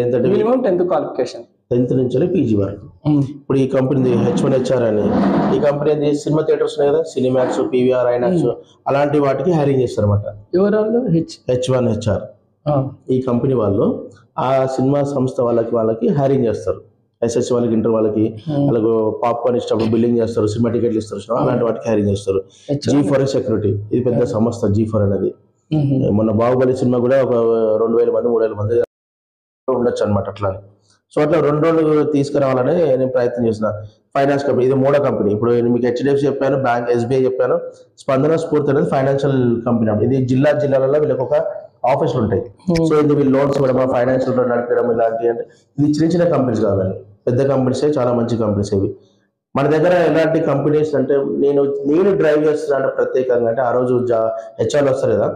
ఏంటంటే minimum 10th qualification, 10th నుంచి PG వరకు. ఇప్పుడు ఈ కంపెనీ H1HR అని, ఈ కంపెనీ ఏంది, సినిమా థియేటర్స్ ఉన్నాయి కదా, సినిమాక్స్, PVR, ఐనాక్స్, అలాంటి వాటికి హైరింగ్ చేస్తారు అనమాట. ఎవరు H1HR ఈ కంపెనీ వాళ్ళు ఆ సినిమా సంస్థ వాళ్ళకి హైరింగ్ చేస్తారు. SSC వాళ్ళకి, ఇంటర్ వాళ్ళకి, వాళ్ళకు పాప్కార్న్ ఇష్టం బిల్డింగ్ చేస్తారు, సినిమా టికెట్లు ఇస్తారు, అలాంటి వాటికి హైరింగ్ చేస్తారు. G4 సెక్యూరిటీ, ఇది పెద్ద సంస్థ G4 అనేది. మొన్న బాహుబలి సినిమా కూడా ఒక 2000 మంది 3000 మంది ఉండొచ్చు అనమాట. అట్లా సో అట్లా 2 రోజులు తీసుకురావాలని నేను ప్రయత్నం చేసిన. ఫైనాన్స్ కంపెనీ, ఇది మూడో కంపెనీ. ఇప్పుడు మీకు HDFC చెప్పాను, బ్యాంక్ SBI చెప్పాను, స్పందన స్ఫూర్తి అనేది ఫైనాన్షియల్ కంపెనీ. ఇది జిల్లాలలో వీళ్ళకి ఒక ఆఫీసులు ఉంటాయి. సో ఇది వీళ్ళు లోన్స్ ఇవ్వడం, ఫైనాన్షియల్ నడిపడం, ఇలాంటి అంటే ఇది చిన్న చిన్న కంపెనీస్ కావాలి, పెద్ద కంపెనీసే, చాలా మంచి కంపెనీస్ ఇవి. మన దగ్గర ఎలాంటి కంపెనీస్ అంటే నేను డ్రైవ్ చేస్తున్నా అంటే ప్రత్యేకంగా అంటే ఆ రోజు HR వస్తారు కదా,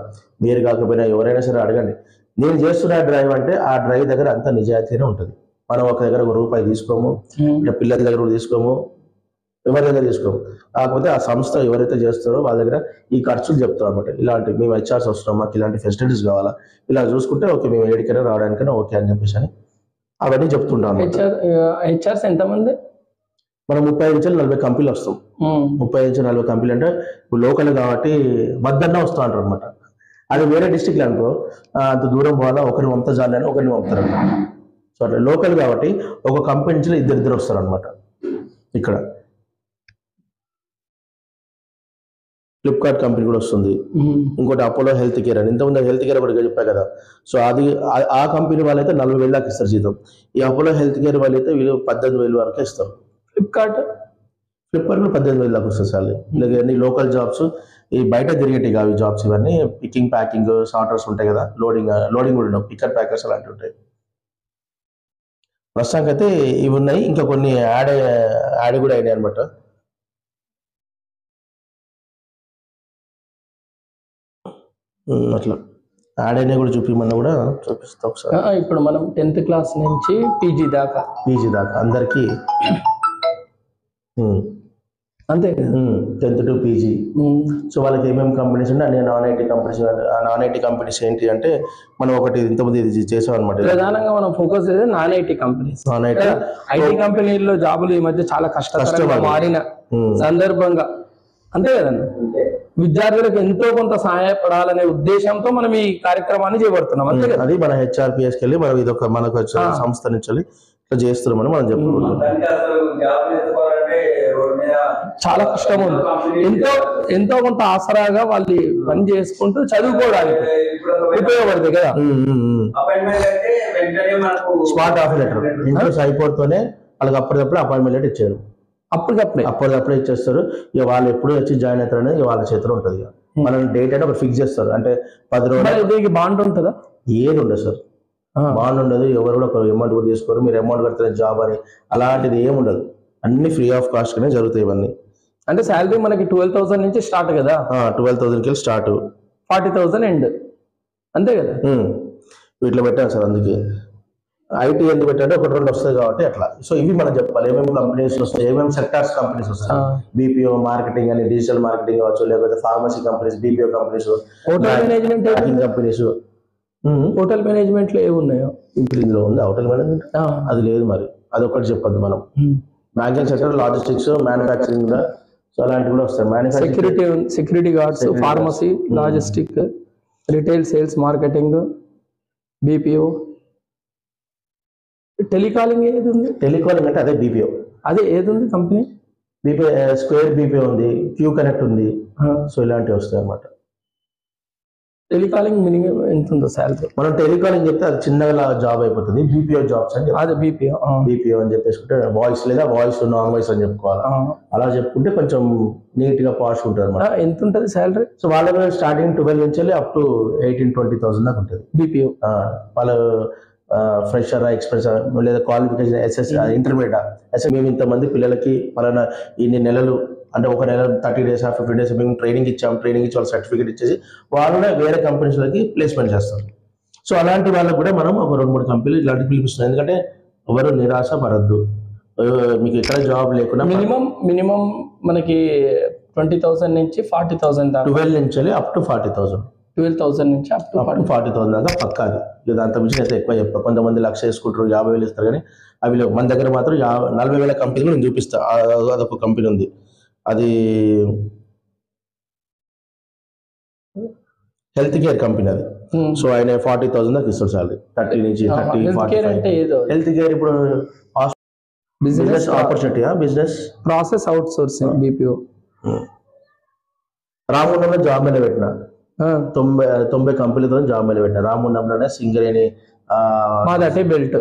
మీరు కాకపోయినా ఎవరైనా సరే అడగండి, నేను చేస్తున్న డ్రైవ్ అంటే ఆ డ్రైవ్ దగ్గర అంత నిజాయితీనే ఉంటుంది. మనం ఒక దగ్గర ₹1 తీసుకోము, పిల్లల దగ్గర కూడా తీసుకోము, ఎవరి దగ్గర తీసుకోము. కాకపోతే ఆ సంస్థ ఎవరైతే చేస్తారో వాళ్ళ దగ్గర ఈ ఖర్చులు చెప్తాం అనమాట. ఇలాంటి మేము HRs వస్తున్నాం, మాకు ఇలాంటి ఫెసిలిటీస్ కావాలా, ఇలా చూసుకుంటే ఓకే, మేము ఏడికైనా రావడానికైనా ఓకే అని చెప్పేసి అని అవన్నీ చెప్తుంటాం. HRs ఎంతమంది? మనం 30 నుంచి 40 కంపెనీలు వస్తాం. 30 నుంచి 40 కంపెనీలు అంటే ఇప్పుడు లోకల్ కాబట్టి వద్దన్నా వస్తూ అంటారు అనమాట. అది వేరే డిస్టిక్లో అనుకో, అంత దూరం పోవాలా, ఒకరిని పంపుతా చాలని ఒకరిని పంపుతారు అనమాట. సో అట్లా లోకల్ కాబట్టి ఒక కంపెనీ నుంచి ఇద్దరు వస్తారు అనమాట. ఇక్కడ ఫ్లిప్కార్ట్ కంపెనీ కూడా వస్తుంది, ఇంకోటి అపోలో హెల్త్ కేర్ అని, ఇంతకుముందు హెల్త్ కేర్ కూడా చెప్పా కదా. సో అది ఆ కంపెనీ వాళ్ళైతే 40,000 దాకా ఇస్తారు జీతం. ఈ అపోలో హెల్త్ కేర్ వాళ్ళైతే వీళ్ళు 18,000 వరకు ఇస్తారు. ఫ్లిప్కార్ట్ కూడా 18,000 దాకా వస్తుంది సార్. ఇలాగ లోకల్ జాబ్స్, ఈ బయట తిరిగేటి కావి జాబ్స్, ఇవన్నీ పికింగ్, ప్యాకింగ్, సార్టర్స్ ఉంటాయి కదా, లోడింగ్ కూడా ఉండవు, పిక్కర్, ప్యాకర్స్ అలాంటివి ఉంటాయి. ప్రస్తుతానికి అయితే ఇవి ఉన్నాయి, ఇంకా కొన్ని యాడ్ కూడా అయినాయి అనమాట. అట్లా యాడ్ అయినా కూడా చూపిమన్నా కూడా చూపిస్తా ఒకసారి. ఇప్పుడు మనం 10th క్లాస్ నుంచి PG దాకా అందరికి అంతే, 10th to PG. సో వాళ్ళకి ఏమేమి కంపెనీస్ ఉంటే అన్ని నాన్ ఐటీ కంపెనీస్ ఏంటి అంటే మనం ఒకటి ఇంతమంది చేసాం అనమాట. ప్రధానంగా మనం ఫోకస్ చేసేది నాన్ ఐటీ కంపెనీస్. ఐటీ కంపెనీల్లో జాబులు ఈ మధ్య చాలా కష్టంగా మారిన సందర్భంగా, అంతే కదండి, విద్యార్థులకు ఎంతో కొంత సహాయపడాలనే ఉద్దేశంతో మనం ఈ కార్యక్రమాన్ని చేపడుతున్నాం. అంతే కదా, అది మన HRPSకి వెళ్ళి మనం ఇదొక మనకు సంస్థ నుంచి వెళ్ళి ఇట్లా చేస్తున్నామని మనం చెప్పుకుంటున్నాం. చాలా కష్టం ఉంది, ఎంతో కొంత ఆసరాగా వాళ్ళు పని చేసుకుంటూ చదువుకోవడానికి ఉపయోగపడుతుంది కదా. స్మార్ట్ ఆఫర్ లెటర్ ఇంట్రెస్ట్ అయిపోతూనే వాళ్ళకి అప్పటికప్పుడు అపాయింట్మెంట్ లెటర్ ఇచ్చారు. అప్పటికప్పుడే ఇచ్చేస్తారు. ఇక వాళ్ళు ఎప్పుడు వచ్చి జాయిన్ అవుతారు అనేది వాళ్ళ చేతిలో ఉంటుంది. మనం డేట్ అంటే ఒకటి ఫిక్స్ చేస్తారు, అంటే 10 రోజులు. బాండ్ ఉంటుందా? ఏది ఉండదు సార్, బాండ్ ఉండదు. ఎవరు కూడా ఒక అమౌంట్ కూడా తీసుకోరు, మీరు అమౌంట్ కడితే జాబ్ అని అలాంటిది ఏమి ఉండదు. అన్ని ఫ్రీ ఆఫ్ కాస్ట్ గానే జరుగుతాయి ఇవన్నీ. అంటే శాలరీ మనకి 12,000 నుంచి స్టార్ట్ కదా, 12,000కి స్టార్ట్, 40,000 ఎండ్, అంతే కదా. వీటిలో పెట్టాను సార్. అందుకే ఐటీ ఎందుకు పెట్టంటే ఒకటి 2 వస్తాయి కాబట్టి అట్లా. సో ఇవి మనం చెప్పాలి, ఏమేమి కంపెనీస్ వస్తాయి, ఏమేమి సెక్టార్స్ కంపెనీస్ వస్తాయి. BPO మార్కెటింగ్ అని, డిజిటల్ మార్కెటింగ్ కావచ్చు, లేకపోతే pharmacy companies, BPO companies, hotel management companies. Hotel management లో ఏమున్నాయో ఇప్పుడు ఇందులో ఉంది హోటల్ మేనేజ్మెంట్, అది లేదు మరి, అది ఒకటి చెప్పొద్దు మనం. Banking sector, logistics, manufacturing, so అలాంటివి కూడా వస్తాయి. Security guards, pharmacy, logistic, retail, sales, marketing, BPO. Telecalling ఏది ఉంది? టెలికాలింగ్ అంటే అదే BPO. అదే ఏది ఉంది కంపెనీ? BPO స్క్వేర్ BPO ఉంది, క్యూ కనెక్ట్ ఉంది. సో ఇలాంటివి వస్తాయి అన్నమాట. టెలికాలింగ్ మినిమం ఎంత ఉందో శాలరీ? మనం టెలికాలింగ్ చెప్తే అది చిన్నగా జాబ్ అయిపోతుంది. BPO జాబ్స్ అని అదే BPO అని చెప్పేసుకుంటే వాయిస్ లేదా వాయిస్ నాన్ వాయిస్ అని చెప్పుకోవాలి. అలా చెప్పుకుంటే కొంచెం నీట్ గా పాష్ ఉంటుంది అన్నమాట. ఎంత ఉంటుంది శాలరీ? సో వాళ్ళ స్టార్టింగ్ 12 నుంచి అప్ టు 18-20,000 దాకా ఉంటుంది BPO. వాళ్ళ ఫ్రెషర్, ఎక్స్ప్రెస్ లేదా క్వాలిఫికేషన్, SS, ఇంటర్మీడియట్, మేము ఇంతమంది పిల్లలకి పలానా ఇన్ని నెలలు అంటే ఒక నెల 30 days 50 days మేము ట్రైనింగ్ ఇచ్చి వాళ్ళ సర్టిఫికేట్ ఇచ్చేసి వాళ్ళనే వేరే కంపెనీస్లోకి ప్లేస్మెంట్ చేస్తాం. సో అలాంటి వాళ్ళకి కూడా మనం ఒక 2-3 కంపెనీలు ఇలాంటివి పిలిపిస్తున్నాం. ఎందుకంటే ఎవరు నిరాశ పడద్దు, మీకు ఎక్కడ జాబ్ లేకుండా మినిమం మనకి 20,000 నుంచి 40,000 దాకా, 12 నుంచి అప్ టు 40,000. 12,000 నుంచి అప్ టు 40,000 దాకా పక్కాది. ఇది అంత మించి అయితే ఎక్కువ చెప్ప. కొంతమంది 1,00,000 వేసుకుంటారు, 50,000 ఇస్తారు, కానీ అవి లేవు. మన దగ్గర మాత్రం 40,000 కంపెనీలు నేను చూపిస్తా. అదొక కంపెనీ ఉంది, అది హెల్త్ కేర్ కంపెనీ అది. సో ఆయన 40,000 దాకా ఇస్తాడు సాలరీ, 30 నుంచి 30, 45. హెల్త్ కేర్ ఇప్పుడు business opportunity, business process outsourcing BPO. రామగుండంలో జాబ్ మీద పెట్టిన 90 కంపెనీలతో జాబ్ మీద పెట్టిన. రామగుండంలోనే సింగరేణి మాదటే బెల్ట్.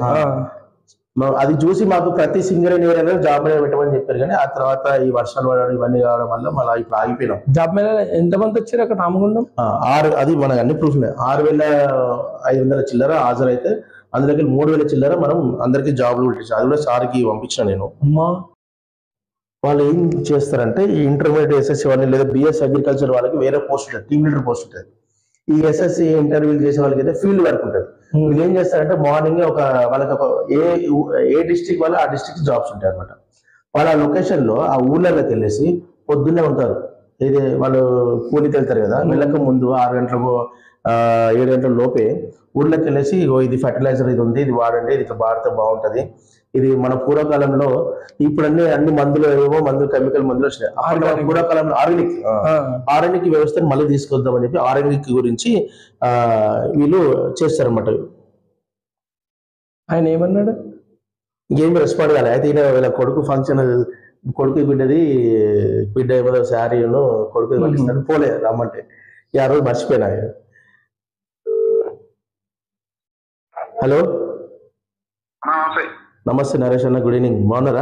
అది చూసి మాకు ప్రతి సింగరేణి ఏరియాలో జాబ్ మీద పెట్టమని చెప్పారు, కానీ ఆ తర్వాత ఈ వర్షాలు పడడం ఇవన్నీ కావడం వల్ల మళ్ళీ ఇప్పుడు ఆగిపోయినాం. జాబ్ మీద ఎంతమంది వచ్చారు అక్కడ రామగుండం? 6, అది మనకు అన్ని ప్రూఫ్ ఉన్నాయి. 6,500 చిల్లర హాజరైతే అందులోకి 3,000 చిల్లర మనం అందరికి జాబ్లు పెట్టించాం. అది కూడా సార్కి పంపించిన నేను. వాళ్ళు ఏం చేస్తారంటే ఈ ఇంటర్మీడియట్ SSC వాళ్ళని లేదా BS అగ్రికల్చర్ వాళ్ళకి వేరే పోస్ట్ ఉంటుంది, టీమ్ లీడర్ పోస్ట్ ఉంటుంది. ఈ SSC ఇంటర్వ్యూలు చేసే వాళ్ళకి అయితే ఫీల్డ్ వర్క్ ఉంటుంది. వీళ్ళు ఏం చేస్తారంటే మార్నింగ్ వాళ్ళకి ఏ డిస్ట్రిక్ట్ వాళ్ళు ఆ డిస్ట్రిక్ట్ జాబ్స్ ఉంటాయి అనమాట. వాళ్ళ లొకేషన్ లో ఆ ఊర్లలోకి వెళ్ళేసి పొద్దున్నే ఉంటారు. ఇది వాళ్ళు కూలికి వెళ్తారు కదా, వెళ్ళక ముందు 6 గంటలకు 7 గంటల లోపే ఊర్లోకి వెళ్ళేసి ఇది ఫర్టిలైజర్ ఇది ఉంది, ఇది వాడండి, ఇది ఇట్లా వాడితే బాగుంటది. ఇది మన పూర్వకాలంలో ఇప్పుడు అన్ని మందులు ఏమో కెమికల్ మందులు వచ్చినాయి. పూర్వకాలంలో ఆర్గానిక్ వ్యవస్థను మళ్ళీ తీసుకొద్దామని చెప్పి ఆర్గానిక్ గురించి వీళ్ళు చేస్తారన్నమాట. ఆయన ఏమన్నాడు? ఇంకేమి రెస్పాండ్ కాలే. అయితే వీళ్ళ కొడుకు ఫంక్షన్, బిడ్డ ఏమో శారీను కొడుకు పంపిస్తాడు, పోలే రమ్మంటే. ఆ రోజు మర్చిపోయినా. హలో, నమస్తే నరేష్ అన్న, గుడ్ ఈవినింగ్, బాగున్నారా?